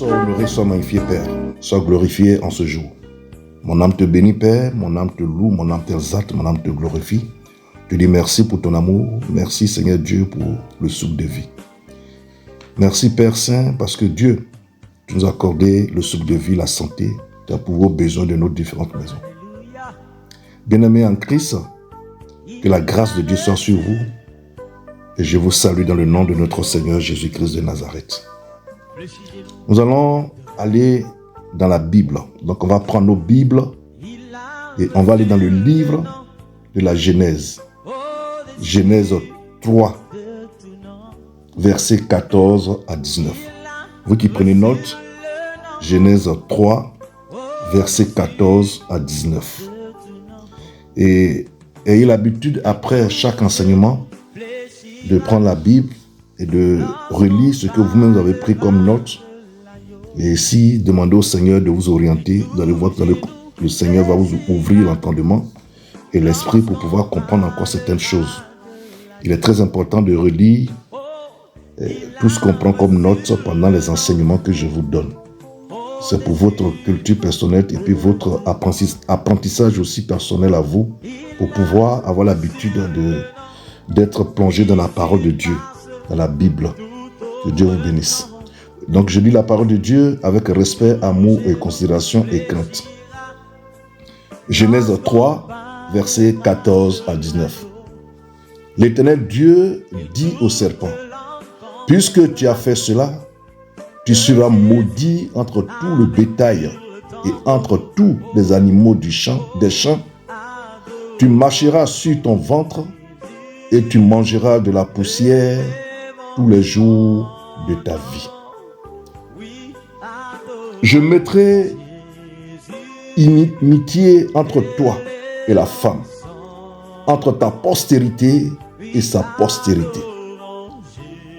sois honoré, sois magnifié, Père. Sois glorifié en ce jour. Mon âme te bénit, Père. Mon âme te loue, mon âme t'exalte, mon âme te glorifie. Je dis merci pour ton amour. Merci, Seigneur Dieu, pour le souffle de vie. Merci, Père Saint, parce que Dieu, tu nous as accordé le souffle de vie, la santé, pour vos besoins de nos différentes maisons. Bien-aimés en Christ, que la grâce de Dieu soit sur vous. Et je vous salue dans le nom de notre Seigneur Jésus-Christ de Nazareth. Nous allons aller dans la Bible. Donc on va prendre nos Bibles et on va aller dans le livre de la Genèse. Genèse 3, versets 14 à 19. Vous qui prenez note, Genèse 3, versets 14 à 19. Et ayez l'habitude, après chaque enseignement, de prendre la Bible et de relire ce que vous-même avez pris comme note. Et si demandez au Seigneur de vous orienter, vous allez voir que le Seigneur va vous ouvrir l'entendement et l'esprit pour pouvoir comprendre encore certaines choses. Il est très important de relire tout ce qu'on prend comme note pendant les enseignements que je vous donne. C'est pour votre culture personnelle et puis votre apprentissage aussi personnel à vous, pour pouvoir avoir l'habitude d'être plongé dans la parole de Dieu, dans la Bible. Que Dieu vous bénisse. Donc je lis la parole de Dieu avec respect, amour et considération et crainte. Genèse 3, versets 14 à 19. L'Éternel Dieu dit au serpent: puisque tu as fait cela, tu seras maudit entre tout le bétail et entre tous les animaux des champs. Tu marcheras sur ton ventre et tu mangeras de la poussière tous les jours de ta vie. Je mettrai inimitié entre toi et la femme, entre ta postérité et sa postérité.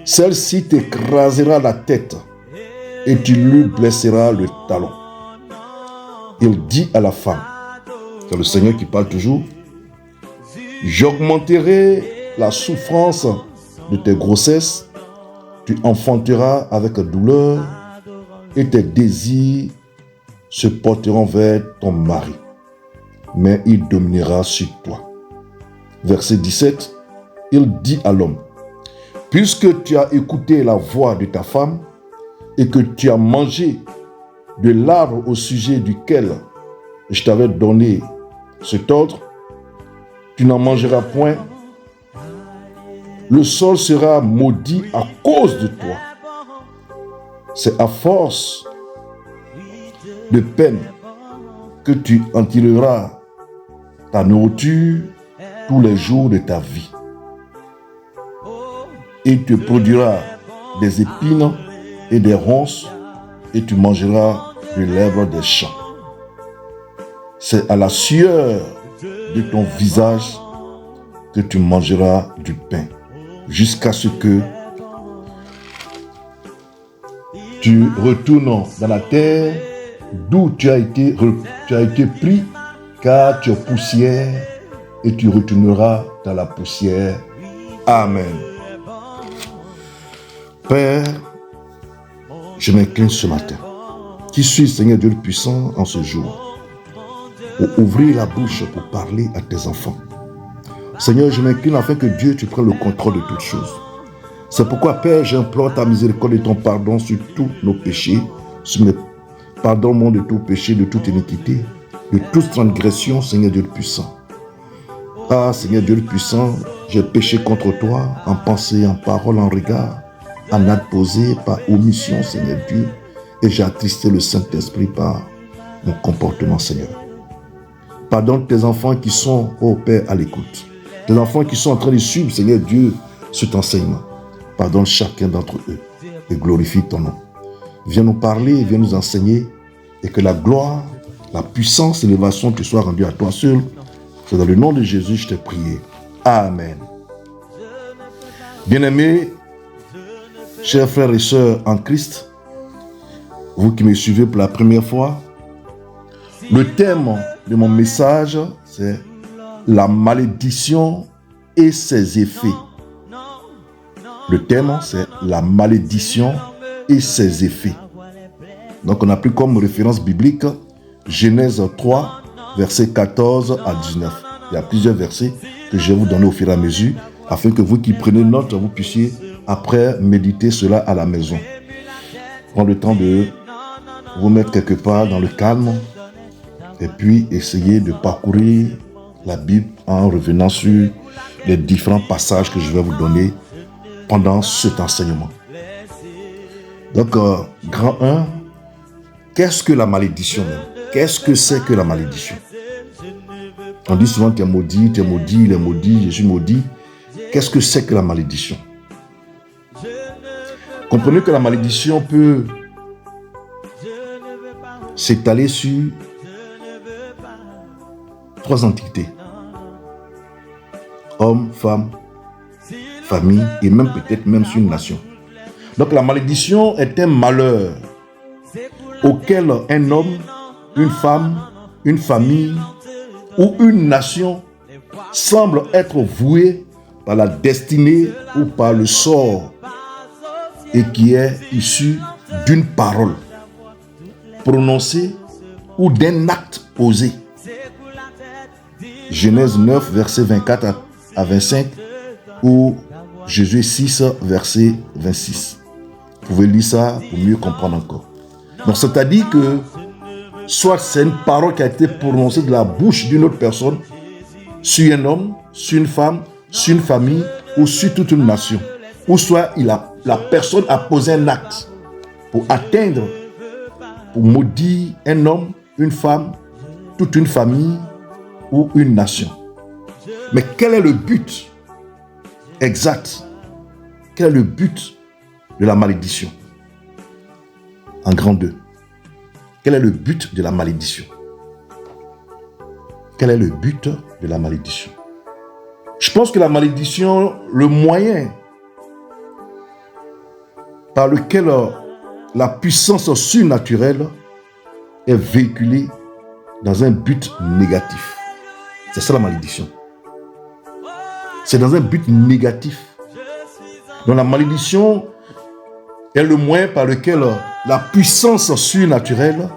Celle-ci t'écrasera la tête et tu lui blesseras le talon. Il dit à la femme, c'est le Seigneur qui parle toujours: j'augmenterai la souffrance de tes grossesses, tu enfanteras avec douleur et tes désirs se porteront vers ton mari, mais il dominera sur toi. Verset 17, il dit à l'homme: puisque tu as écouté la voix de ta femme et que tu as mangé de l'arbre au sujet duquel je t'avais donné cet ordre, tu n'en mangeras point. Le sol sera maudit à cause de toi. C'est à force de peine que tu en tireras ta nourriture tous les jours de ta vie. Et tu produiras des épines et des ronces, et tu mangeras de l'herbe des champs. C'est à la sueur de ton visage que tu mangeras du pain, jusqu'à ce que tu retournes dans la terre d'où tu as été pris, car tu es poussière et tu retourneras dans la poussière. Amen. Père, je m'incline ce matin. Qui suis Seigneur Dieu le puissant en ce jour, pour ouvrir la bouche pour parler à tes enfants. Seigneur, je m'incline afin que Dieu, tu prennes le contrôle de toutes choses. C'est pourquoi, Père, j'implore ta miséricorde et ton pardon sur tous nos péchés. Pardonne-moi de tout péché, de toute iniquité, de toute transgression, Seigneur Dieu le puissant. Ah, Seigneur Dieu le puissant, j'ai péché contre toi en pensée, en parole, en regard, en acte posé, par omission, Seigneur Dieu, et j'ai attristé le Saint-Esprit par mon comportement, Seigneur. Pardonne tes enfants qui sont, ô Père, à l'écoute. Tes enfants qui sont en train de suivre, Seigneur Dieu, cet enseignement. Pardonne chacun d'entre eux et glorifie ton nom. Viens nous parler, viens nous enseigner, et que la gloire, la puissance et l'élévation te soient rendues à toi seul. C'est dans le nom de Jésus que je t'ai prié. Amen. Bien-aimés, chers frères et sœurs en Christ, vous qui me suivez pour la première fois, le thème de mon message, c'est la malédiction et ses effets. Le thème, c'est la malédiction et ses effets. Donc on a pris comme référence biblique Genèse 3, versets 14 à 19. Il y a plusieurs versets que je vais vous donner au fur et à mesure, afin que vous qui prenez note, vous puissiez après méditer cela à la maison. Prendre le temps de vous mettre quelque part dans le calme et puis essayer de parcourir la Bible en revenant sur les différents passages que je vais vous donner pendant cet enseignement. Donc, grand 1, qu'est-ce que la malédiction même? Qu'est-ce que c'est que la malédiction? On dit souvent tu es maudit, il est maudit, je suis maudit. Qu'est-ce que c'est que la malédiction? Comprenez que la malédiction peut s'étaler sur 3 entités. Homme, femme, famille et même peut-être même sur une nation. Donc la malédiction est un malheur auquel un homme, une femme, une famille ou une nation semble être voué par la destinée ou par le sort et qui est issu d'une parole prononcée ou d'un acte posé. Genèse 9, verset 24 à 25 ou Josué 6, verset 26. Vous pouvez lire ça pour mieux comprendre encore. Donc c'est-à-dire que soit c'est une parole qui a été prononcée de la bouche d'une autre personne sur un homme, sur une femme, sur une famille ou sur toute une nation. Ou soit la personne a posé un acte pour atteindre, pour maudire un homme, une femme, toute une famille ou une nation. Mais quel est le but exact? Quel est le but de la malédiction? En grand 2. Quel est le but de la malédiction? Quel est le but de la malédiction? Je pense que la malédiction, le moyen par lequel la puissance surnaturelle est véhiculée dans un but négatif. C'est ça la malédiction. C'est dans un but négatif. Donc la malédiction est le moyen par lequel la puissance surnaturelle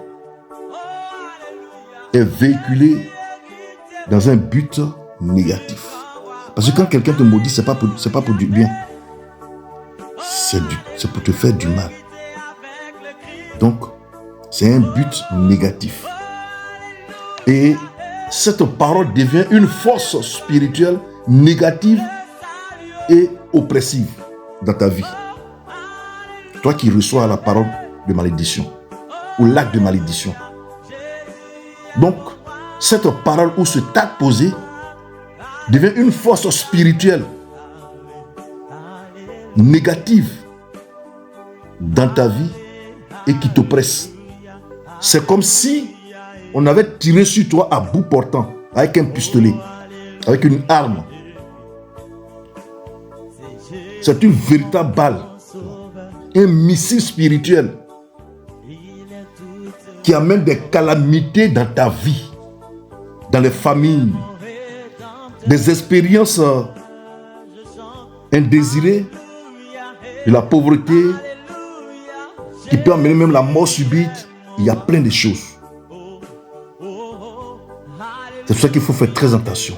est véhiculée dans un but négatif. Parce que quand quelqu'un te maudit, c'est pas pour du bien. C'est pour te faire du mal. Donc, c'est un but négatif. Et cette parole devient une force spirituelle négative et oppressive dans ta vie. Toi qui reçois la parole de malédiction ou l'acte de malédiction. Donc, cette parole ou ce acte posé devient une force spirituelle négative dans ta vie et qui t'oppresse. C'est comme si on avait tiré sur toi à bout portant avec un pistolet, avec une arme. C'est une véritable balle, un missile spirituel qui amène des calamités dans ta vie, dans les familles, des expériences indésirées, de la pauvreté, qui peut amener même la mort subite. Il y a plein de choses. C'est pour ça qu'il faut faire très attention.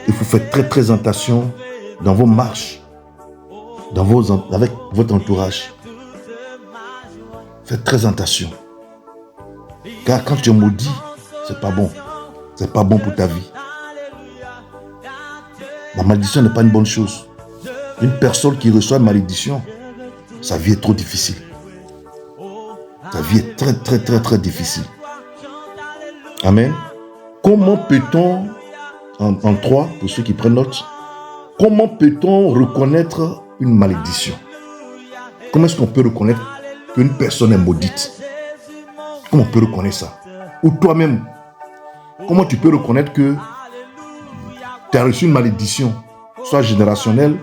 Il faut faire très très attention dans vos marches, avec votre entourage. Faites très attention. Car quand tu es maudit, c'est pas bon. C'est pas bon pour ta vie. La malédiction n'est pas une bonne chose. Une personne qui reçoit une malédiction, sa vie est trop difficile. Sa vie est très très très très difficile. Amen. Comment peut-on, en 3, pour ceux qui prennent note, comment peut-on reconnaître une malédiction? Comment est-ce qu'on peut reconnaître qu'une personne est maudite? Comment on peut reconnaître ça? Ou toi-même, comment tu peux reconnaître que tu as reçu une malédiction, soit générationnelle,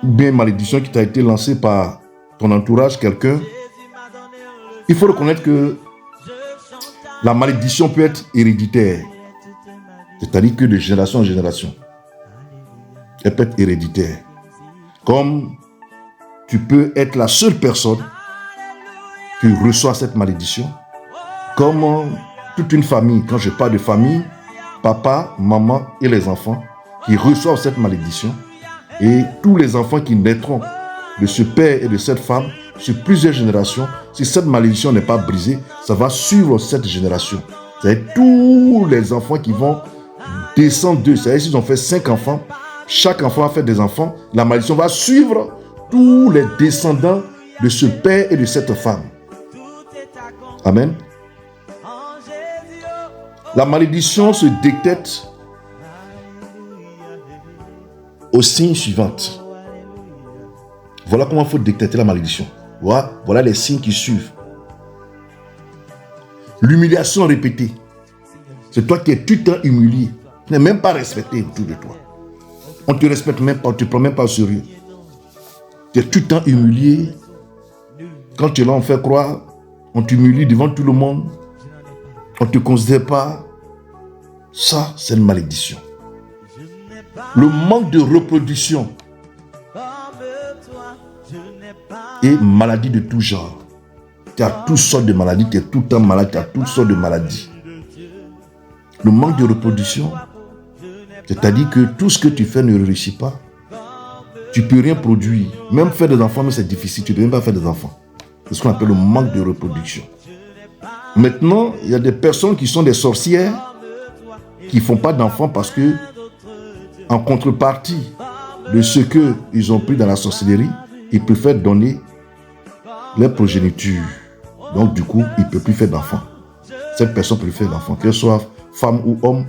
ou bien une malédiction qui t'a été lancée par ton entourage, quelqu'un? Il faut reconnaître que la malédiction peut être héréditaire. C'est-à-dire que de génération en génération, elle peut être héréditaire. Comme tu peux être la seule personne qui reçoit cette malédiction. Comme toute une famille, quand je parle de famille, papa, maman et les enfants qui reçoivent cette malédiction. Et tous les enfants qui naîtront de ce père et de cette femme sur plusieurs générations, si cette malédiction n'est pas brisée, ça va suivre cette génération. C'est-à-dire tous les enfants qui vont descendre d'eux. C'est-à-dire s'ils ont fait 5 enfants, chaque enfant a fait des enfants, la malédiction va suivre tous les descendants de ce père et de cette femme. Amen. La malédiction se détecte aux signes suivants. Voilà comment il faut détecter la malédiction. Voilà les signes qui suivent. L'humiliation répétée. C'est toi qui es tout le temps humilié. Tu n'es même pas respecté autour de toi. On ne te respecte même pas, on ne te prend même pas au sérieux. Tu es tout le temps humilié. Quand tu es là, on fait croire, on t'humilie devant tout le monde. On ne te considère pas. Ça, c'est une malédiction. Le manque de reproduction et maladie de tout genre. Tu as toutes sortes de maladies, tu es tout le temps malade, tu as toutes sortes de maladies. Le manque de reproduction, c'est-à-dire que tout ce que tu fais ne réussit pas. Tu ne peux rien produire. Même faire des enfants, mais c'est difficile. Tu ne peux même pas faire des enfants. C'est ce qu'on appelle le manque de reproduction. Maintenant, il y a des personnes qui sont des sorcières qui ne font pas d'enfants parce que, en contrepartie de ce qu'ils ont pris dans la sorcellerie, ils préfèrent donner leur progéniture. Donc, du coup, ils ne peuvent plus faire d'enfants. Cette personne peut plus faire d'enfants, qu'elle soit femme ou homme,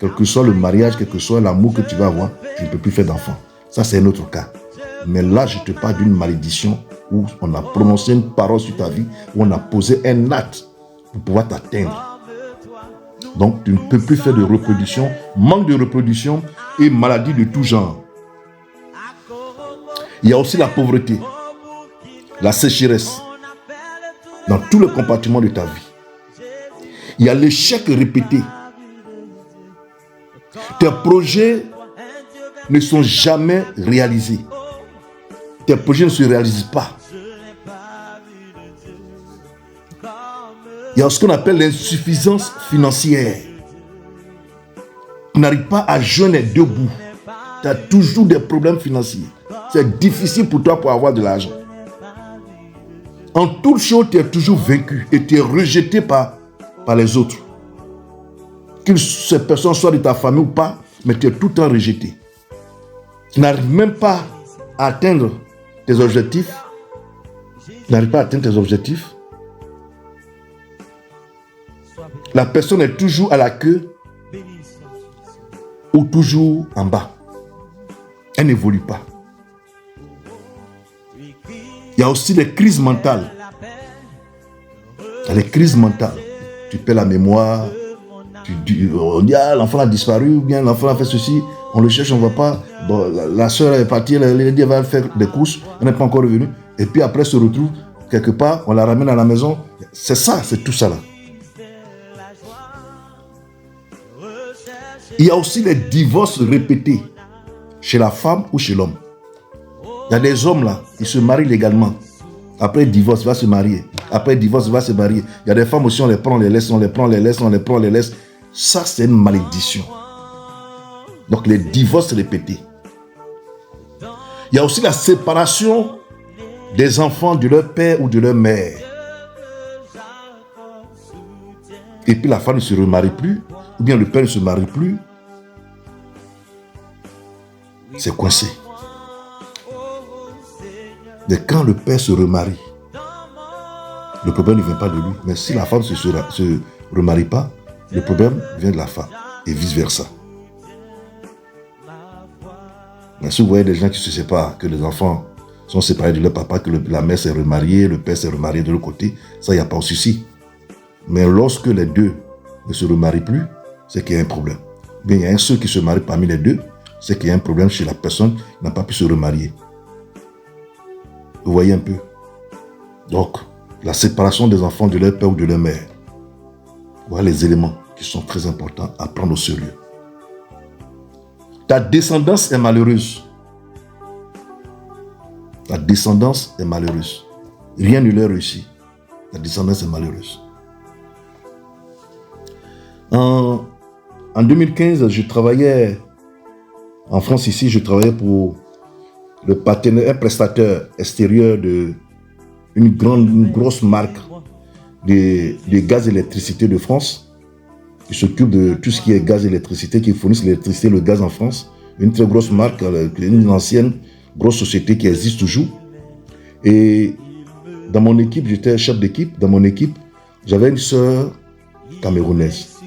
quel que soit le mariage, quel que soit l'amour que tu vas avoir, tu ne peux plus faire d'enfants. Ça, c'est un autre cas. Mais là, je te parle d'une malédiction où on a prononcé une parole sur ta vie, où on a posé un acte pour pouvoir t'atteindre. Donc, tu ne peux plus faire de reproduction, manque de reproduction et maladie de tout genre. Il y a aussi la pauvreté, la sécheresse dans tous les compartiments de ta vie. Il y a l'échec répété. Tes projets ne sont jamais réalisés. Tes projets ne se réalisent pas. Il y a ce qu'on appelle l'insuffisance financière. Tu n'arrives pas à joindre les deux bouts. Tu as toujours des problèmes financiers. C'est difficile pour toi pour avoir de l'argent. En toute chose, tu es toujours vaincu et tu es rejeté par les autres. Que ces personnes soient de ta famille ou pas, mais tu es tout le temps rejeté. Tu n'arrives même pas à atteindre tes objectifs. Tu n'arrives pas à atteindre tes objectifs. La personne est toujours à la queue ou toujours en bas. Elle n'évolue pas. Il y a aussi les crises mentales. Il y a les crises mentales. Tu perds la mémoire. On dit, ah, l'enfant a disparu, ou bien l'enfant a fait ceci. On le cherche, on ne voit pas. Bon, la soeur est partie, elle a dit, elle va faire des courses. Elle n'est pas encore revenue. Et puis après, elle se retrouve quelque part. On la ramène à la maison. C'est ça, c'est tout ça là. Il y a aussi les divorces répétés chez la femme ou chez l'homme. Il y a des hommes là, ils se marient légalement. Après divorce, il va se marier. Après divorce, il va se marier. Il y a des femmes aussi, on les prend, on les laisse, on les prend, on les laisse, on les prend, on les laisse. Ça, c'est une malédiction. Donc les divorces répétés. Il y a aussi la séparation des enfants de leur père ou de leur mère. Et puis la femme ne se remarie plus, ou bien le père ne se marie plus. C'est coincé. Mais quand le père se remarie, le problème ne vient pas de lui. Mais si la femme ne se remarie pas, le problème vient de la femme. Et vice-versa. Mais si vous voyez des gens qui se séparent, que les enfants sont séparés de leur papa, que la mère s'est remariée, le père s'est remarié de l'autre côté, ça, il n'y a pas de souci. Mais lorsque les deux ne se remarient plus, c'est qu'il y a un problème. Bien, il y a un seul qui se marie parmi les deux, c'est qu'il y a un problème chez la personne qui n'a pas pu se remarier. Vous voyez un peu. Donc, la séparation des enfants de leur père ou de leur mère. Voilà les éléments qui sont très importants à prendre au sérieux. Ta descendance est malheureuse. Ta descendance est malheureuse. Rien ne leur réussit. Ta descendance est malheureuse. En 2015, je travaillais en France ici, je travaillais pour le partenaire, un prestataire extérieur de une grosse marque de gaz et électricité de France. Qui s'occupe de tout ce qui est gaz et électricité, qui fournissent l'électricité et le gaz en France. Une très grosse marque, une ancienne grosse société qui existe toujours. Et dans mon équipe, j'étais chef d'équipe. Dans mon équipe, j'avais une sœur camerounaise.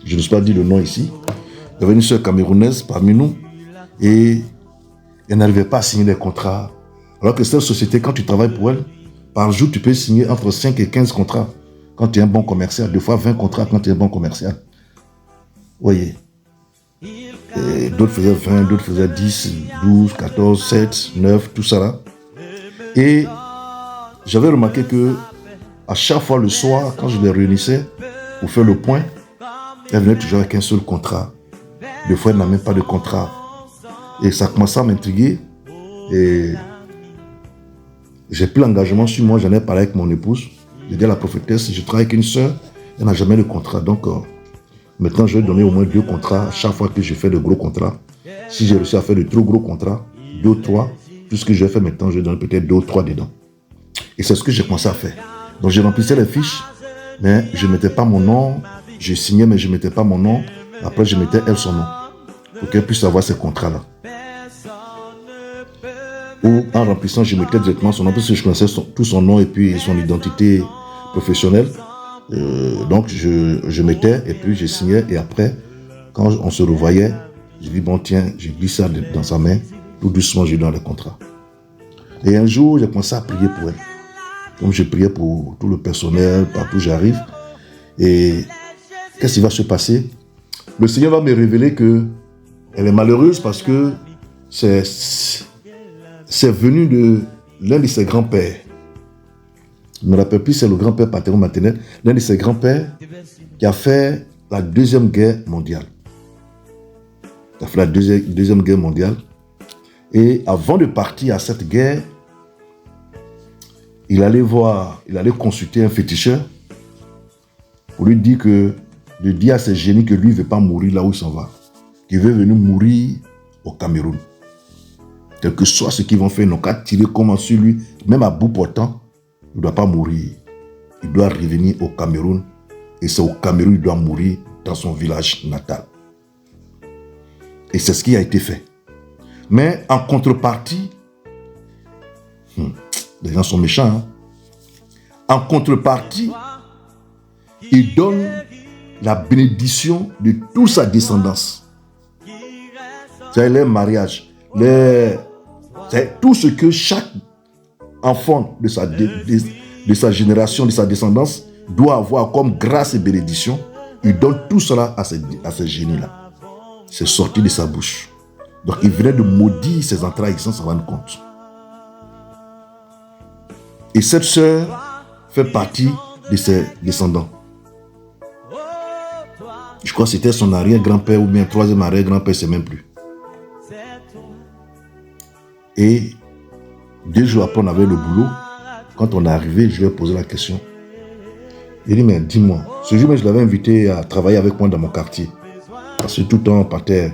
Je n'ose pas dire le nom ici. J'avais une sœur camerounaise parmi nous. Et elle n'arrivait pas à signer des contrats. Alors que cette société, quand tu travailles pour elle, par jour, tu peux signer entre 5 et 15 contrats. Quand tu es un bon commercial, des fois 20 contrats quand tu es un bon commercial. Vous voyez. D'autres faisaient 20, d'autres faisaient 10, 12, 14, 7, 9, tout ça là. Et j'avais remarqué que à chaque fois le soir, quand je les réunissais pour faire le point, elle venait toujours avec un seul contrat. Des fois, elle n'a même pas de contrat. Et ça commençait à m'intriguer. Et j'ai pris l'engagement sur moi, j'en ai parlé avec mon épouse. J'ai dit à la prophétesse, je travaille avec une sœur, elle n'a jamais de contrat. Donc, maintenant, je vais donner au moins 2 contrats chaque fois que je fais de gros contrats. Si j'ai réussi à faire de trop gros contrats, 2 ou 3, tout ce que je vais faire maintenant, je vais donner peut-être 2 ou 3 dedans. Et c'est ce que j'ai commencé à faire. Donc, je remplissais les fiches, mais je ne mettais pas mon nom. Je signais, mais je ne mettais pas mon nom. Après, je mettais elle son nom, pour qu'elle puisse avoir ces contrats-là. Ou en remplissant, je mettais directement son nom, parce que je connaissais tout son nom et puis son identité professionnelle. Donc, je mettais et puis je signais. Et après, quand on se revoyait, je dis, bon, tiens, je glisse ça dans sa main. Tout doucement, je lui donne le contrat. Et un jour, j'ai commencé à prier pour elle. Comme je priais pour tout le personnel, partout où j'arrive. Et qu'est-ce qui va se passer? Le Seigneur va me révéler qu'elle est malheureuse parce que c'est venu de l'un de ses grands-pères. Je ne me rappelle plus, c'est le grand-père paternel maternel, l'un de ses grands-pères qui a fait la Deuxième Guerre mondiale. Il a fait la Deuxième Guerre mondiale. Et avant de partir à cette guerre, il allait consulter un féticheur pour lui dire de dire à ses génies que lui ne veut pas mourir là où il s'en va, qu'il veut venir mourir au Cameroun. Quel que soit ce qu'ils vont faire, ils n'ont qu'à tirer comment sur lui, même à bout portant, il ne doit pas mourir. Il doit revenir au Cameroun. Et c'est au Cameroun qu'il doit mourir dans son village natal. Et c'est ce qui a été fait. Mais en contrepartie, les gens sont méchants. Hein? En contrepartie, il donne la bénédiction de toute sa descendance. C'est les mariages, c'est tout ce que chaque enfant de sa génération, de sa descendance, doit avoir comme grâce et bénédiction. Il donne tout cela à ces génies-là. C'est sorti de sa bouche. Donc il venait de maudire ses entrailles sans s'en rendre compte. Et cette sœur fait partie de ses descendants. Je crois que c'était son arrière-grand-père ou bien troisième arrière-grand-père, c'est même plus. Et 2 jours après, on avait le boulot. Quand on est arrivé, je lui ai posé la question. Il dit, mais dis-moi, ce jour-là, je l'avais invité à travailler avec moi dans mon quartier. Parce que tout le temps, on partait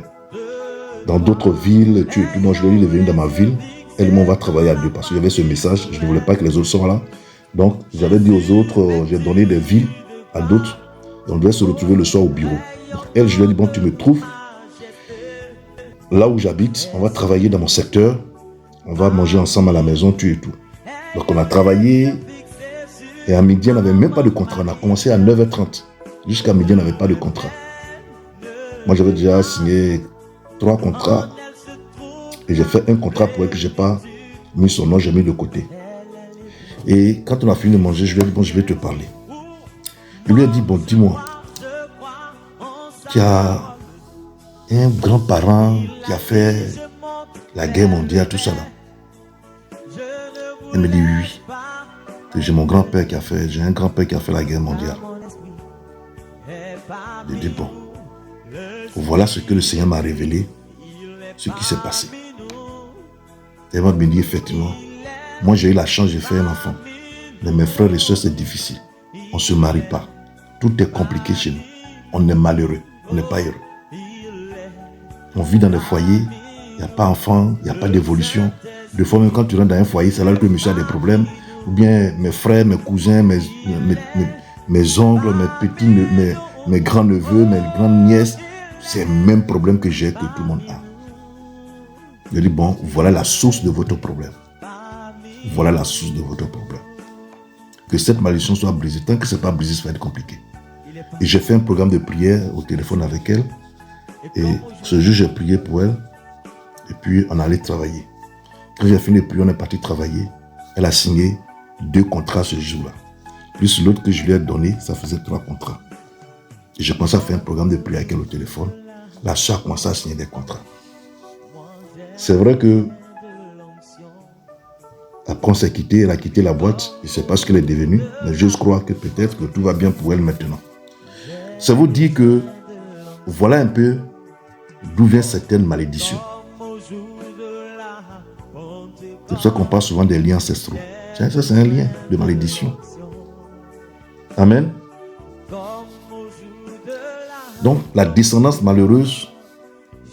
dans d'autres villes. Moi, je lui ai dit, il est venu dans ma ville. Elle et moi, on va travailler à 2. Parce que j'avais ce message, je ne voulais pas que les autres soient là. Donc, j'avais dit aux autres, j'ai donné des villes à d'autres. Et on devait se retrouver le soir au bureau. Donc, elle, je lui ai dit, bon, tu me trouves là où j'habite. On va travailler dans mon secteur. On va manger ensemble à la maison, tu et tout. Donc, on a travaillé. Et à midi, on n'avait même pas de contrat. On a commencé à 9h30. Jusqu'à midi, on n'avait pas de contrat. Moi, j'avais déjà signé 3 contrats. Et j'ai fait un contrat pour elle que je n'ai pas mis son nom, j'ai mis de côté. Et quand on a fini de manger, je lui ai dit, bon, je vais te parler. Il lui a dit, bon, dis-moi, tu as un grand-parent qui a fait la guerre mondiale, tout ça là. Elle me dit, oui. Que j'ai mon grand-père qui a fait, j'ai un grand-père qui a fait la guerre mondiale. Je dis, bon, voilà ce que le Seigneur m'a révélé, ce qui s'est passé. Elle m'a dit, effectivement, moi j'ai eu la chance, j'ai fait un enfant. Mais mes frères et sœurs, c'est difficile. On ne se marie pas. Tout est compliqué chez nous. On est malheureux. On n'est pas heureux. On vit dans des foyers. Il n'y a pas d'enfants. Il n'y a pas d'évolution. Des fois, même quand tu rentres dans un foyer, c'est là que monsieur a des problèmes. Ou bien mes frères, mes cousins, mes oncles, mes petits, mes grands-neveux, mes grandes-nièces. C'est le même problème que j'ai, que tout le monde a. Je dis, bon, voilà la source de votre problème. Voilà la source de votre problème. Que cette malédiction soit brisée. Tant que ce n'est pas brisé, ça va être compliqué. Et j'ai fait un programme de prière au téléphone avec elle. Et ce jour, j'ai prié pour elle. Et puis, on allait travailler. Quand j'ai fini de prier, on est parti travailler. Elle a signé 2 contrats ce jour-là. Plus l'autre que je lui ai donné, ça faisait 3 contrats. Et j'ai commencé à faire un programme de prière avec elle au téléphone. La soeur a commencé à signer des contrats. C'est vrai que après on s'est quitté, elle a quitté la boîte. Je ne sais pas ce qu'elle est devenue, mais je crois que peut-être que tout va bien pour elle maintenant. Ça vous dit que voilà un peu d'où vient certaines malédictions. C'est pour ça qu'on parle souvent des liens ancestraux. Ça, c'est un lien de malédiction. Amen. Donc, la descendance malheureuse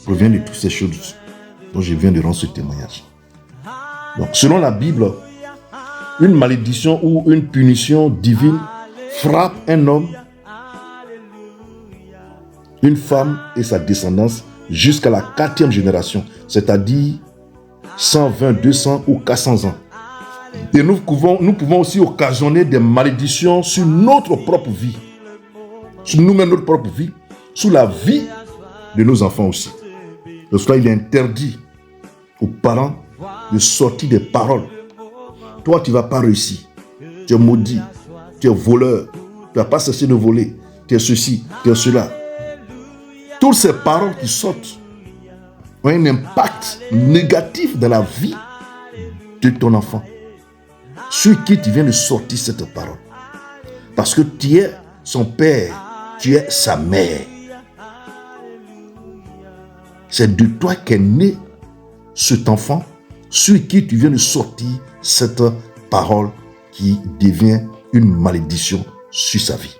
provient de toutes ces choses dont je viens de rendre ce témoignage. Donc, selon la Bible, une malédiction ou une punition divine frappe un homme, une femme et sa descendance jusqu'à la 4e génération, c'est-à-dire 120, 200 ou 400 ans. Et nous pouvons aussi occasionner des malédictions sur notre propre vie, sur nous-mêmes, notre propre vie, sur la vie de nos enfants aussi. De cela, il est interdit aux parents de sortir des paroles. Toi, tu ne vas pas réussir. Tu es maudit. Tu es voleur. Tu ne vas pas cesser de voler. Tu es ceci, tu es cela. Toutes ces paroles qui sortent ont un impact négatif dans la vie de ton enfant, sur qui tu viens de sortir cette parole. Parce que tu es son père, tu es sa mère. C'est de toi qu'est né cet enfant, sur qui tu viens de sortir cette parole qui devient une malédiction sur sa vie.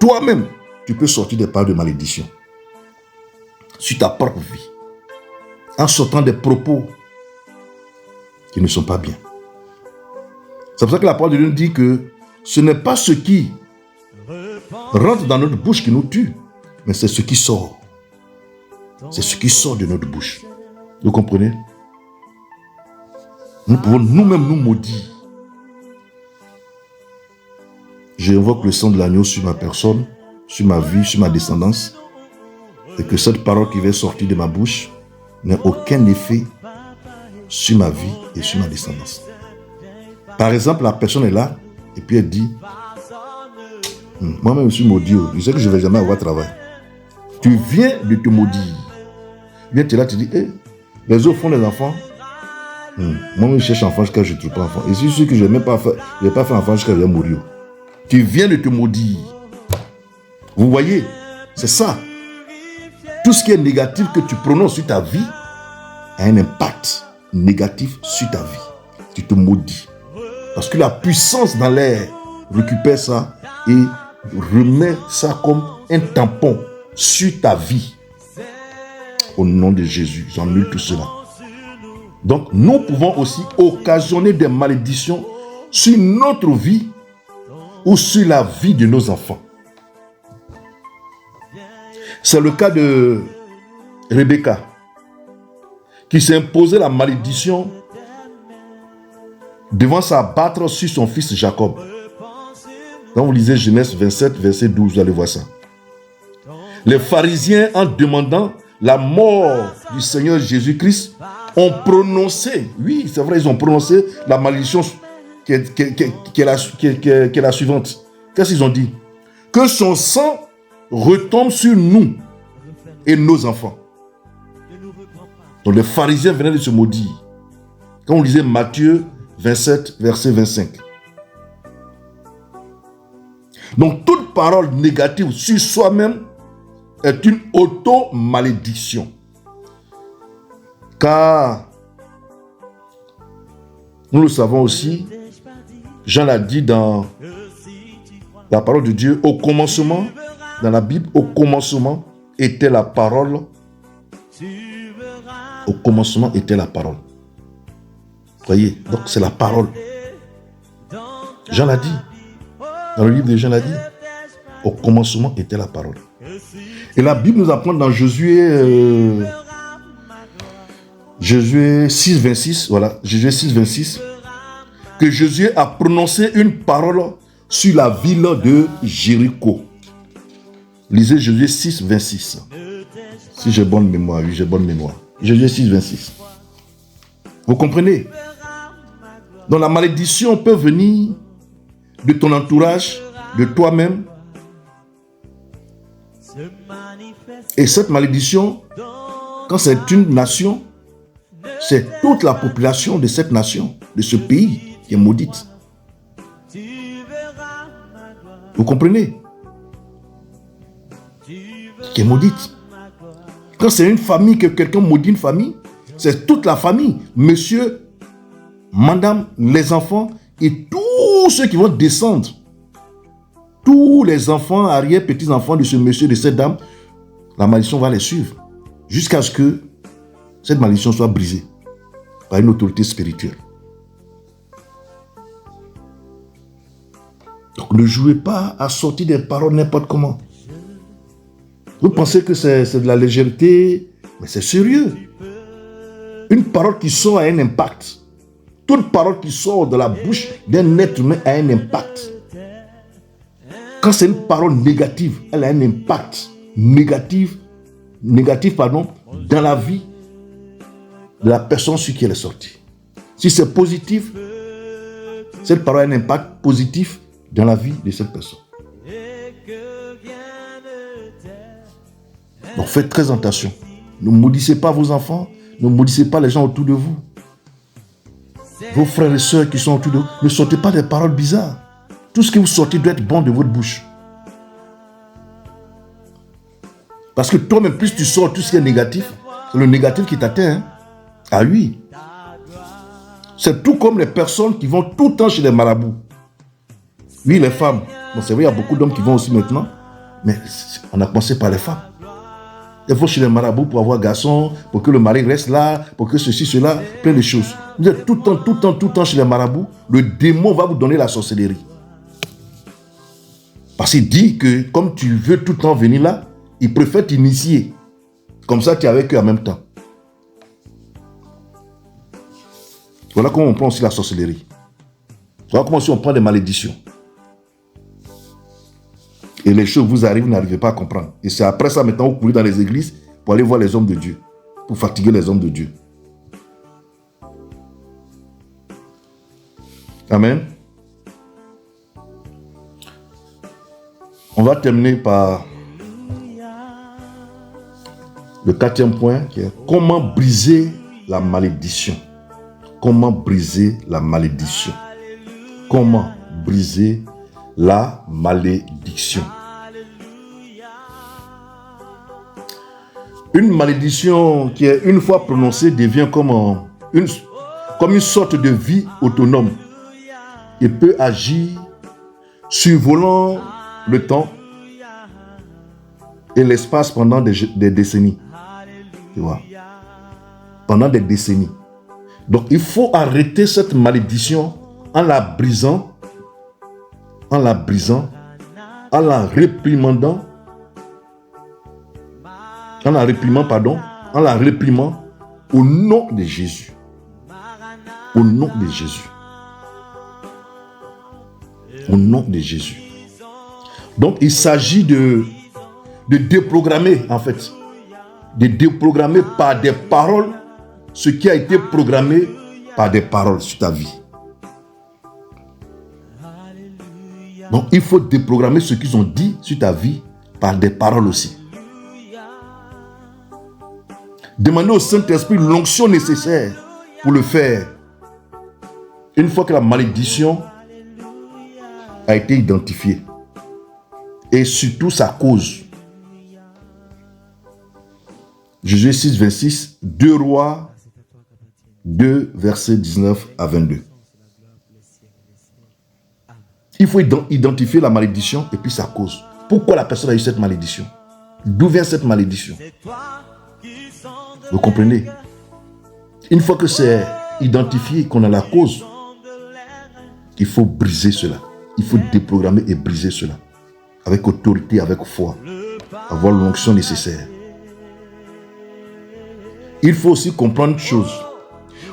Toi-même, tu peux sortir des paroles de malédiction sur ta propre vie, en sortant des propos qui ne sont pas bien. C'est pour ça que la parole de Dieu nous dit que ce n'est pas ce qui rentre dans notre bouche qui nous tue, mais c'est ce qui sort. C'est ce qui sort de notre bouche. Vous comprenez? Nous pouvons nous-mêmes nous maudire. J'invoque le sang de l'agneau sur ma personne, sur ma vie, sur ma descendance, et que cette parole qui va sortir de ma bouche n'ait aucun effet sur ma vie et sur ma descendance. Par exemple, la personne est là, et puis elle dit, moi-même je suis maudit, je sais que je ne vais jamais avoir travail. Tu viens de te maudire. Bien, tu es là, tu dis, les autres font des enfants. Moi-même, je cherche enfant jusqu'à ce que je ne trouve pas enfant. Et si je suis sûr que je n'ai pas fait enfant jusqu'à ce que je vais mourir. Tu viens de te maudire. Vous voyez, c'est ça. Tout ce qui est négatif que tu prononces sur ta vie a un impact négatif sur ta vie. Tu te maudis. Parce que la puissance dans l'air récupère ça et remet ça comme un tampon sur ta vie. Au nom de Jésus, j'annule tout cela. Donc, nous pouvons aussi occasionner des malédictions sur notre vie ou sur la vie de nos enfants. C'est le cas de Rebecca, qui s'est imposé la malédiction devant s'abattre sur son fils Jacob. Quand vous lisez Genèse 27, verset 12, vous allez voir ça. Les pharisiens, en demandant la mort du Seigneur Jésus-Christ, ont prononcé, oui, c'est vrai, ils ont prononcé la malédiction qui est la suivante. Qu'est-ce qu'ils ont dit? Que son sang retombe sur nous et nos enfants. Donc les pharisiens venaient de se maudire. Quand on lisait Matthieu 27, verset 25. Donc toute parole négative sur soi-même est une auto-malédiction. Car, nous le savons aussi, Jean l'a dit dans la parole de Dieu, au commencement, dans la Bible, au commencement était la parole. Au commencement était la parole. Voyez, donc c'est la parole. Jean l'a dit. Dans le livre de Jean l'a dit. Au commencement était la parole. Et la Bible nous apprend dans Josué 6, 26, voilà, Josué 6, 26, que Josué a prononcé une parole sur la ville de Jéricho. Lisez Josué 6, 26. Si j'ai bonne mémoire, oui, j'ai bonne mémoire. Josué 6, 26. Vous comprenez? Donc la malédiction peut venir de ton entourage, de toi-même. Et cette malédiction, quand c'est une nation, c'est toute la population de cette nation, de ce pays qui est maudite. Vous comprenez? Qui est maudite. Quand c'est une famille, que quelqu'un maudit une famille, c'est toute la famille. Monsieur, madame, les enfants et tous ceux qui vont descendre. Tous les enfants, arrière, petits-enfants de ce monsieur, de cette dame, la malédiction va les suivre. Jusqu'à ce que cette malédiction soit brisée par une autorité spirituelle. Donc ne jouez pas à sortir des paroles n'importe comment. Vous pensez que c'est de la légèreté, mais c'est sérieux. Une parole qui sort a un impact. Toute parole qui sort de la bouche d'un être humain a un impact. Quand c'est une parole négative, elle a un impact négatif, dans la vie de la personne sur qui elle est sortie. Si c'est positif, cette parole a un impact positif dans la vie de cette personne. Donc faites très attention. Ne maudissez pas vos enfants, ne maudissez pas les gens autour de vous. Vos frères et sœurs qui sont autour de vous, ne sortez pas des paroles bizarres. Tout ce que vous sortez doit être bon de votre bouche. Parce que toi-même, plus tu sors tout ce qui est négatif, c'est le négatif qui t'atteint. Hein? Ah oui. C'est tout comme les personnes qui vont tout le temps chez les marabouts. Oui, les femmes. Bon, c'est vrai, il y a beaucoup d'hommes qui vont aussi maintenant. Mais on a commencé par les femmes. Elles vont chez les marabouts pour avoir garçon, pour que le mari reste là, pour que ceci, cela, plein de choses. Vous êtes tout le temps chez les marabouts. Le démon va vous donner la sorcellerie. Parce qu'il dit que comme tu veux tout le temps venir là, il préfère t'initier. Comme ça, tu es avec eux en même temps. Voilà comment on prend aussi la sorcellerie. Voilà comment aussi on prend des malédictions. Et les choses vous arrivent, vous n'arrivez pas à comprendre. Et c'est après ça, maintenant, vous courez dans les églises pour aller voir les hommes de Dieu. Pour fatiguer les hommes de Dieu. Amen. On va terminer par le 4e point qui est comment briser la malédiction. Comment briser la malédiction. Comment briser la malédiction. Une malédiction qui est une fois prononcée devient comme une sorte de vie autonome. Il peut agir survolant le temps et l'espace pendant des décennies. Tu vois? Pendant des décennies. Donc il faut arrêter cette malédiction en la brisant, en la réprimant, au nom de Jésus. Au nom de Jésus. Au nom de Jésus. Donc il s'agit de déprogrammer en fait. De déprogrammer par des paroles ce qui a été programmé par des paroles sur ta vie. Donc il faut déprogrammer ce qu'ils ont dit sur ta vie par des paroles aussi. Demandez au Saint-Esprit l'onction nécessaire pour le faire. Une fois que la malédiction a été identifiée. Et surtout sa cause. Josué 6, 26, 2 Rois 2, versets 19 à 22. Il faut identifier la malédiction et puis sa cause. Pourquoi la personne a eu cette malédiction? D'où vient cette malédiction? Vous comprenez? Une fois que c'est identifié, qu'on a la cause, il faut briser cela. Il faut déprogrammer et briser cela. Avec autorité, avec foi. Avoir l'onction nécessaire. Il faut aussi comprendre une chose.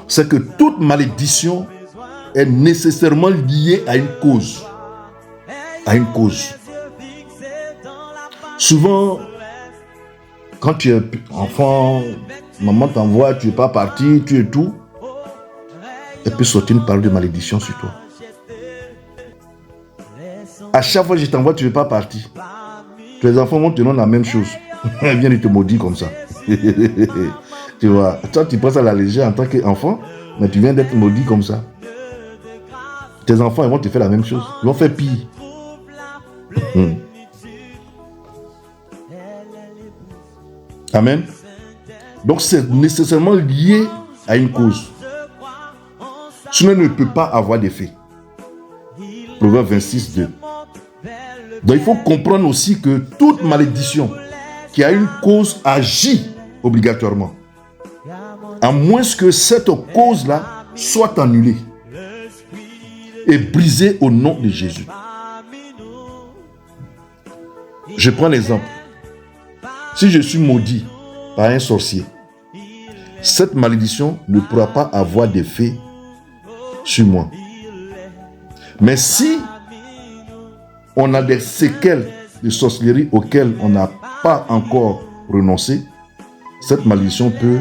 C'est que toute malédiction est nécessairement liée à une cause. À une cause. Souvent, quand tu es enfant, maman t'envoie, tu n'es pas parti, tu es tout. Elle peut sortir une parole de malédiction sur toi. À chaque fois que je t'envoie, tu ne es pas parti. Tes enfants vont te donner la même chose. Elle vient de te maudire comme ça. Tu vois, toi tu prends ça à la légère en tant qu'enfant, mais tu viens d'être maudit comme ça. Tes enfants, ils vont te faire la même chose. Ils vont faire pire. Amen. Donc c'est nécessairement lié à une cause. Sinon, ne peut pas avoir d'effet. Proverbe 26, 2. Donc il faut comprendre aussi que toute malédiction qui a une cause agit obligatoirement. À moins que cette cause-là soit annulée et brisée au nom de Jésus. Je prends l'exemple. Si je suis maudit par un sorcier, cette malédiction ne pourra pas avoir d'effet sur moi. Mais si on a des séquelles de sorcellerie auxquelles on n'a pas encore renoncé, cette malédiction peut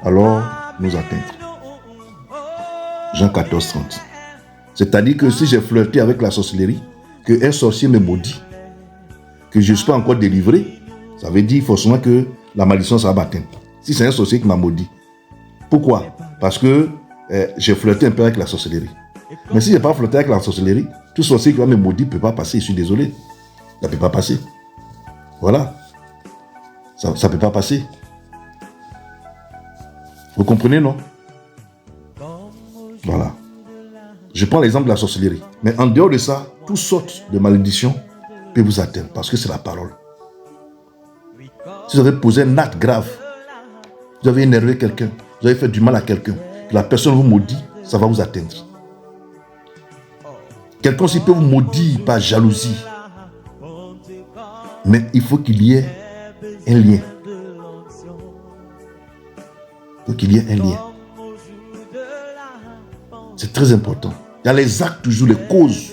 alors nous atteindre. Jean 14, 30. C'est-à-dire que si j'ai flirté avec la sorcellerie, qu'un sorcier me maudit, que je ne suis pas encore délivré, ça veut dire forcément que la malédiction ça va m'atteindre. Si c'est un sorcier qui m'a maudit. Pourquoi? Parce que j'ai flirté un peu avec la sorcellerie. Mais si je n'ai pas flirté avec la sorcellerie, tout sorcier qui va me maudire ne peut pas passer. Je suis désolé. Ça ne peut pas passer. Voilà. Ça ne peut pas passer. Vous comprenez, non? Voilà. Je prends l'exemple de la sorcellerie. Mais en dehors de ça, toutes sortes de malédictions peuvent vous atteindre parce que c'est la parole. Si vous avez posé un acte grave, vous avez énervé quelqu'un, vous avez fait du mal à quelqu'un, la personne vous maudit, ça va vous atteindre. Quelqu'un aussi peut vous maudire par jalousie. Mais il faut qu'il y ait un lien. Il faut qu'il y ait un lien. C'est très important. Il y a les actes toujours, les causes.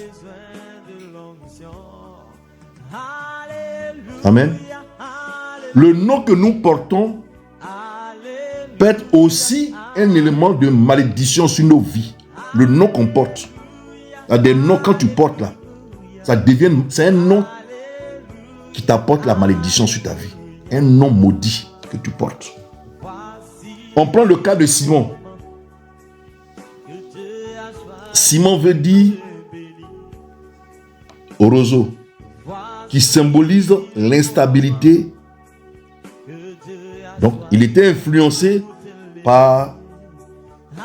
Amen. Le nom que nous portons peut être aussi un élément de malédiction sur nos vies. Le nom qu'on porte. Il y a des noms quand tu portes là. C'est un nom qui t'apporte la malédiction sur ta vie. Un nom maudit que tu portes. On prend le cas de Simon. Simon veut dire roseau, qui symbolise l'instabilité. Donc, il était influencé par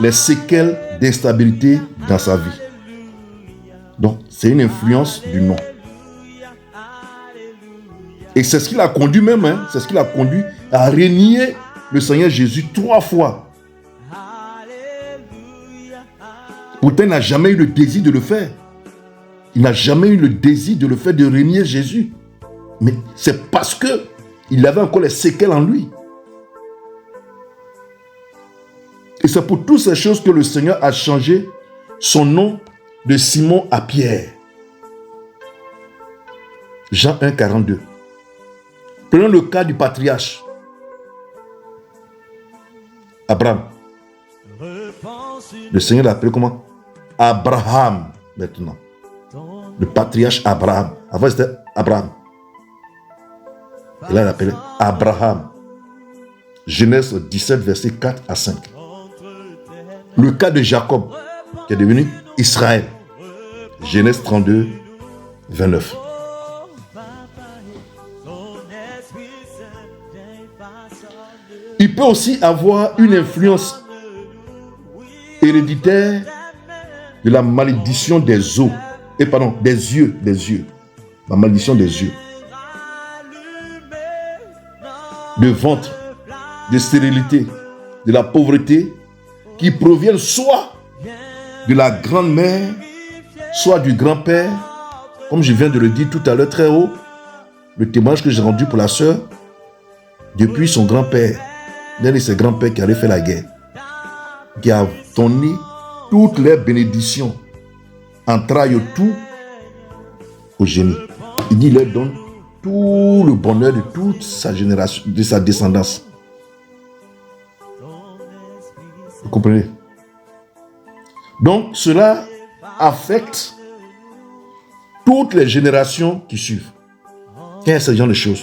les séquelles d'instabilité dans sa vie. Donc, c'est une influence du nom. Et c'est ce qui l'a conduit même, c'est ce qui l'a conduit à renier le Seigneur Jésus 3 fois. Pourtant, il n'a jamais eu le désir de le faire. Il n'a jamais eu le désir de le faire, de renier Jésus. Mais c'est parce qu'il avait encore les séquelles en lui. Et c'est pour toutes ces choses que le Seigneur a changé son nom de Simon à Pierre. Jean 1, 42. Prenons le cas du patriarche Abraham. Le Seigneur l'a appelé comment? Abraham maintenant. Le patriarche Abraham. Avant c'était Abraham. Et là il l'appelait Abraham. Genèse 17, versets 4 à 5. Le cas de Jacob, qui est devenu Israël. Genèse 32, 29. Il peut aussi avoir une influence héréditaire de la malédiction des eaux Et pardon, des yeux. La malédiction des yeux. De ventre, de stérilité, de la pauvreté, qui proviennent soit de la grand-mère, soit du grand-père, comme je viens de le dire tout à l'heure très haut, le témoignage que j'ai rendu pour la sœur, depuis son grand-père, l'un de ses grands-pères qui avait fait la guerre, qui a donné toutes les bénédictions, entrailles, tout au génie. Il dit, il leur donne tout le bonheur de toute sa génération, de sa descendance. Vous comprenez? Donc, cela affecte toutes les générations qui suivent. Il y a ce genre de choses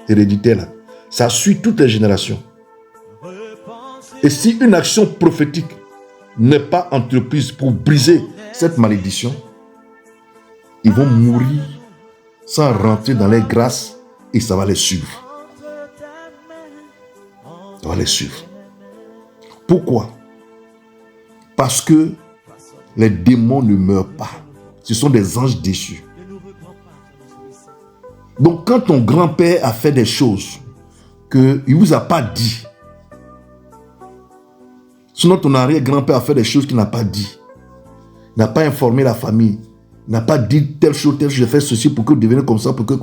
héréditaires là. Ça suit toutes les générations. Et si une action prophétique n'est pas entreprise pour briser cette malédiction, ils vont mourir sans rentrer dans les grâces et ça va les suivre. Ça va les suivre. Pourquoi? Parce que les démons ne meurent pas. Ce sont des anges déchus. Donc quand ton grand-père a fait des choses qu'il ne vous a pas dit, sinon ton arrière-grand-père a fait des choses qu'il n'a pas dit, n'a pas informé la famille, n'a pas dit telle chose, j'ai fait ceci pour que vous deveniez comme ça, pour que.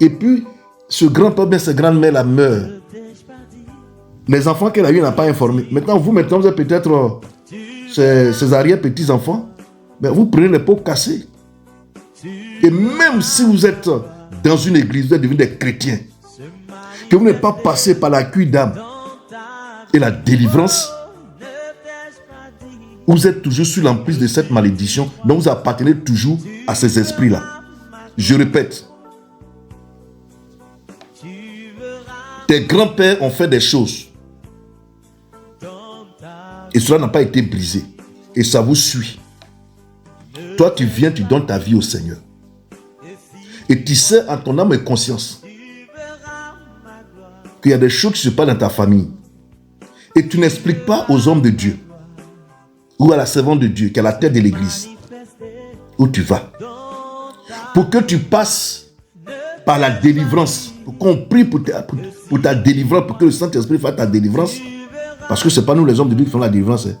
Et puis, ce grand-père, bien cette grand-mère la meurt. Les enfants qu'elle a eu n'a pas informé. Maintenant, vous êtes peut-être ses arrière-petits-enfants, mais vous prenez les pots cassés. Et même si vous êtes dans une église, vous êtes devenus des chrétiens, que vous n'êtes pas passé par la cuite d'âme et la délivrance, vous êtes toujours sous l'emprise de cette malédiction, donc vous appartenez toujours à ces esprits-là. Je répète, tes grands-pères ont fait des choses et cela n'a pas été brisé et ça vous suit. Toi, tu viens, tu donnes ta vie au Seigneur et tu sais en ton âme et conscience qu'il y a des choses qui se passent dans ta famille et tu n'expliques pas aux hommes de Dieu ou à la servante de Dieu qui est à la tête de l'église où tu vas pour que tu passes par la délivrance, pour qu'on prie pour ta délivrance, pour que le Saint-Esprit fasse ta délivrance, parce que ce n'est pas nous les hommes de Dieu qui font la délivrance, hein.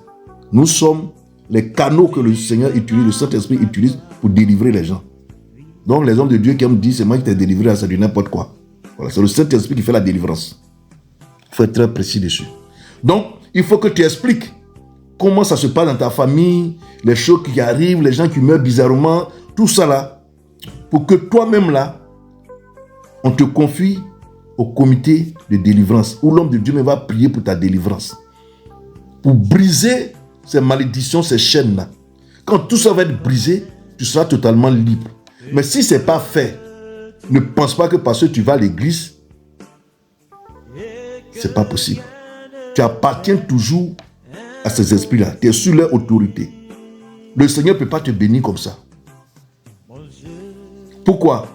Nous sommes les canaux que le Seigneur utilise, le Saint-Esprit utilise pour délivrer les gens. Donc les hommes de Dieu qui me disent c'est moi qui t'ai délivré, c'est du n'importe quoi. Voilà, c'est le Saint-Esprit qui fait la délivrance. Il faut être très précis dessus. Donc il faut que tu expliques comment ça se passe dans ta famille, les choses qui arrivent, les gens qui meurent bizarrement, tout ça là, pour que toi-même là, on te confie au comité de délivrance, où l'homme de Dieu va prier pour ta délivrance, pour briser ces malédictions, ces chaînes là. Quand tout ça va être brisé, tu seras totalement libre. Mais si ce n'est pas fait, ne pense pas que parce que tu vas à l'église, c'est pas possible. Tu appartiens toujours à ces esprits-là. Tu es sous leur autorité. Le Seigneur ne peut pas te bénir comme ça. Pourquoi?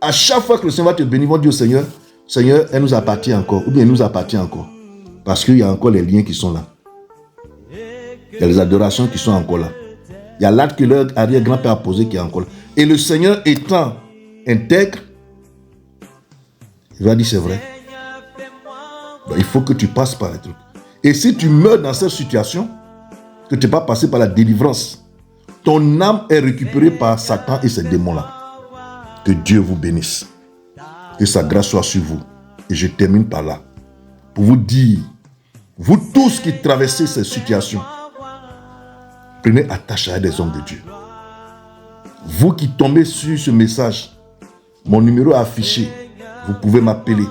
À chaque fois que le Seigneur va te bénir, ils vont dire au Seigneur, Seigneur, elle nous appartient encore. Ou bien elle nous appartient encore. Parce qu'il y a encore les liens qui sont là. Il y a les adorations qui sont encore là. Il y a l'acte que leur arrière-grand-père a posé qui est encore là. Et le Seigneur étant intègre, il va dire c'est vrai. Donc, il faut que tu passes par les trucs. Et si tu meurs dans cette situation, que tu n'es pas passé par la délivrance, ton âme est récupérée par Satan et ces démons-là. Que Dieu vous bénisse. Que sa grâce soit sur vous. Et je termine par là. Pour vous dire, vous tous qui traversez ces situations, prenez attache à des hommes de Dieu. Vous qui tombez sur ce message, mon numéro est affiché. Vous pouvez m'appeler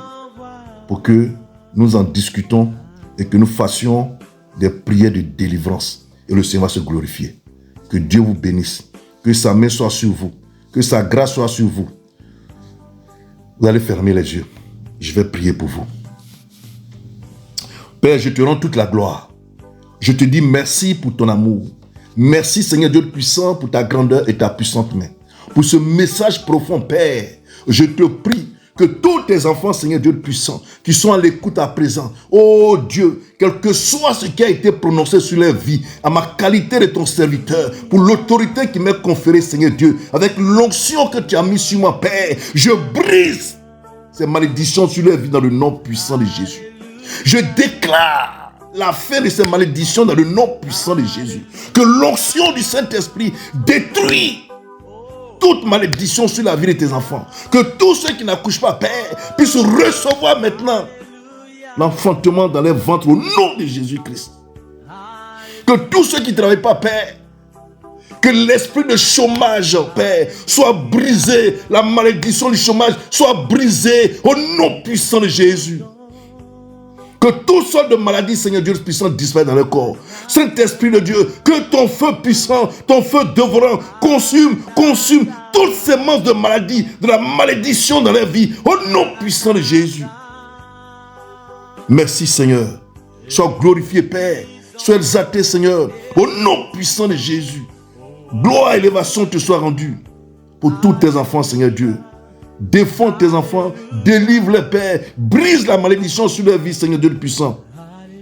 pour que nous en discutons et que nous fassions des prières de délivrance. Et le Seigneur va se glorifier. Que Dieu vous bénisse. Que sa main soit sur vous. Que sa grâce soit sur vous. Vous allez fermer les yeux. Je vais prier pour vous. Père, je te rends toute la gloire. Je te dis merci pour ton amour. Merci Seigneur Dieu puissant pour ta grandeur et ta puissante main. Pour ce message profond, Père, je te prie Que tous tes enfants, Seigneur Dieu puissant, qui sont à l'écoute à présent, oh Dieu, quel que soit ce qui a été prononcé sur leur vie, à ma qualité de ton serviteur, pour l'autorité qui m'est conférée, Seigneur Dieu, avec l'onction que tu as mis sur moi, Père, je brise ces malédictions sur leur vie dans le nom puissant de Jésus. Je déclare la fin de ces malédictions dans le nom puissant de Jésus. Que l'onction du Saint-Esprit détruit toute malédiction sur la vie de tes enfants. Que tous ceux qui n'accouchent pas, Père, puissent recevoir maintenant l'enfantement dans leur ventre au nom de Jésus-Christ. Que tous ceux qui ne travaillent pas, Père, que l'esprit de chômage, Père, soit brisé. La malédiction du chômage soit brisée au nom puissant de Jésus. Que toutes sortes de maladies, Seigneur Dieu puissant, disparaissent dans le corps. Saint-Esprit de Dieu, que ton feu puissant, ton feu dévorant, consume toutes ces semences de maladies, de la malédiction dans leur vie, au nom puissant de Jésus. Merci, Seigneur. Sois glorifié, Père. Sois exalté, Seigneur, au nom puissant de Jésus. Gloire et élévation te soient rendues pour tous tes enfants, Seigneur Dieu. Défends tes enfants, délivre-les, Père, brise la malédiction sur leur vie, Seigneur Dieu le puissant,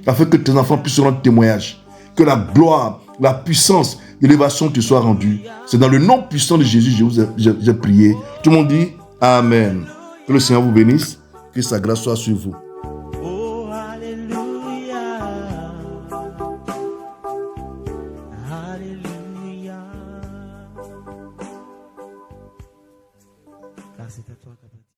afin que tes enfants puissent rendre témoignage. Que la gloire, la puissance, l'élévation te soit rendue. C'est dans le nom puissant de Jésus que j'ai prié. Tout le monde dit Amen. Que le Seigneur vous bénisse, que sa grâce soit sur vous.